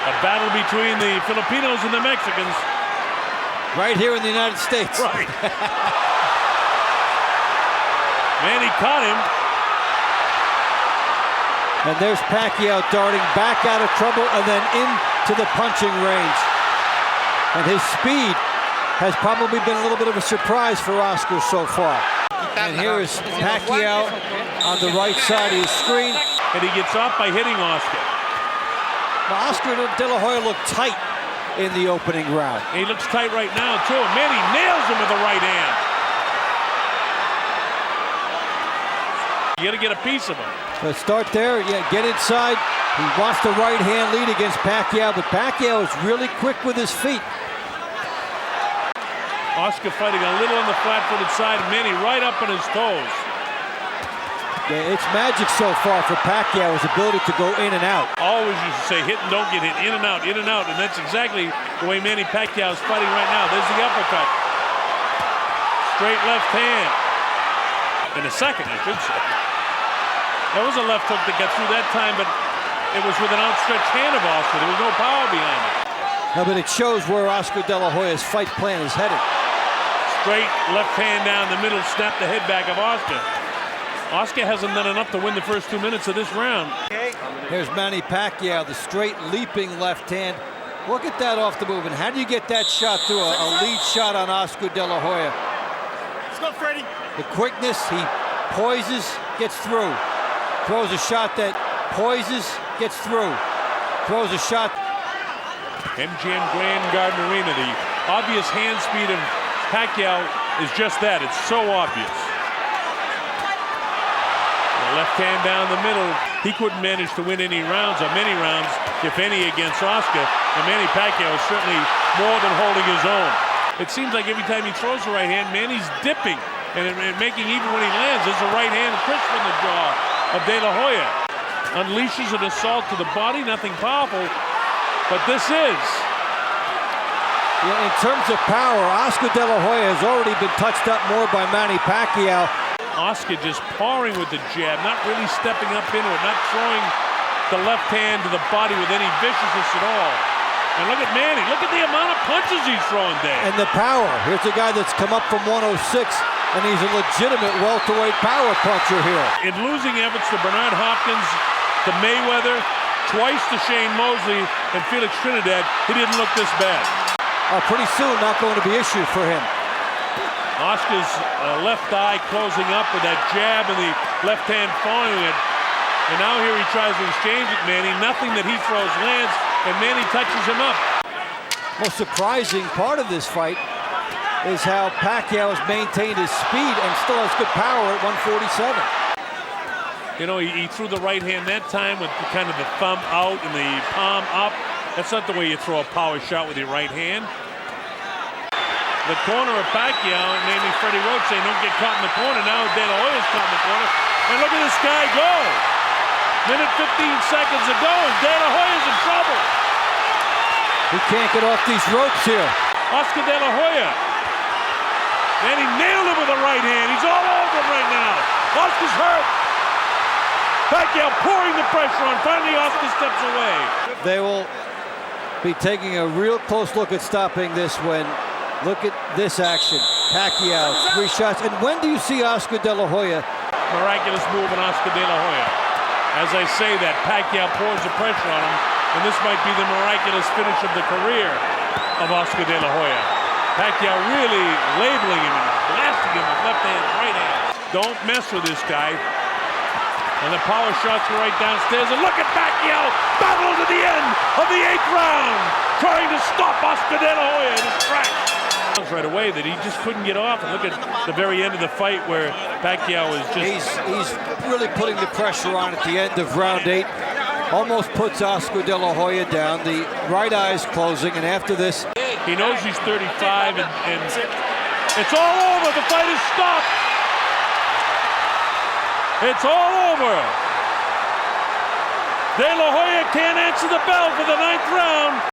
A battle between the Filipinos and the Mexicans. Right here in the United States. Right. Manny caught him. And there's Pacquiao darting back out of trouble and then into the punching range. And his speed has probably been a little bit of a surprise for Oscar so far. And here is Pacquiao on the right side of his screen. And he gets off by hitting Oscar. Now, Oscar De La Hoya looked tight in the opening round. He looks tight right now, too. And Manny nails him with the right hand. You got to get a piece of him. Let's start there. Yeah, get inside. He wants the right hand lead against Pacquiao, but Pacquiao is really quick with his feet. Oscar fighting a little on the flat-footed side. Manny right up on his toes. Yeah, it's magic so far for Pacquiao, his ability to go in and out. Always used to say hit and don't get hit, in and out, and that's exactly the way Manny Pacquiao is fighting right now. There's the uppercut. Straight left hand. In a second, I should say. There was a left hook that got through that time, but it was with an outstretched hand of Oscar. There was no power behind it. No, but it shows where Oscar De La Hoya's fight plan is headed. Straight left hand down the middle, snap the head back of Oscar. Oscar hasn't done enough to win the first 2 minutes of this round. Here's Manny Pacquiao, the straight leaping left hand. Look at that off the move. And how do you get that shot through a lead shot on Oscar De La Hoya? Let's go, Freddie. The quickness, he poises, gets through. Throws a shot that poises, gets through. Throws a shot. MGM Grand Garden Arena, the obvious hand speed of Pacquiao is just that. It's so obvious. The left hand down the middle. He couldn't manage to win any rounds, or many rounds, if any, against Oscar. And Manny Pacquiao is certainly more than holding his own. It seems like every time he throws the right hand, Manny's dipping and making, even when he lands, there's a right hand crisp in the jaw of De La Hoya. Unleashes an assault to the body, nothing powerful, but this is. Yeah, in terms of power, Oscar De La Hoya has already been touched up more by Manny Pacquiao. Oscar just pouring with the jab, not really stepping up into it, not throwing the left hand to the body with any viciousness at all. And look at Manny, look at the amount of punches he's throwing there. And the power. Here's a guy that's come up from 106, and he's a legitimate welterweight power puncher here. In losing efforts to Bernard Hopkins, to Mayweather, twice to Shane Mosley, and Felix Trinidad, he didn't look this bad. Pretty soon, not going to be issued for him. Oscar's left eye closing up with that jab and the left hand following it. And now here he tries to exchange it, Manny. Nothing that he throws lands, and Manny touches him up. Most surprising part of this fight is how Pacquiao has maintained his speed and still has good power at 147. You know, he threw the right hand that time with kind of the thumb out and the palm up. That's not the way you throw a power shot with your right hand. The corner of Pacquiao, namely Freddie Roach, saying don't get caught in the corner. Now De La Hoya's caught in the corner. And look at this guy go. Minute 15 seconds ago, and De La Hoya's in trouble. He can't get off these ropes here. Oscar De La Hoya. And he nailed him with the right hand. He's all over him right now. Oscar's hurt. Pacquiao pouring the pressure on. Finally, Oscar steps away. They will be taking a real close look at stopping this when, look at this action. Pacquiao, 3 shots. And when do you see Oscar De La Hoya? Miraculous move on Oscar De La Hoya. As I say that, Pacquiao pours the pressure on him, and this might be the miraculous finish of the career of Oscar De La Hoya. Pacquiao really labeling him and blasting him with left hand, right hand. Don't mess with this guy. And the power shots are right downstairs. And look at Pacquiao battle to the end of the 8th round, trying to stop Oscar De La Hoya in his tracks. Right away that he just couldn't get off. And look at the very end of the fight where Pacquiao is just... He's really putting the pressure on at the end of round 8. Almost puts Oscar De La Hoya down. The right eye's closing, and after this... He knows he's 35, and it's all over. The fight is stopped. It's all over. De La Hoya can't answer the bell for the 9th round.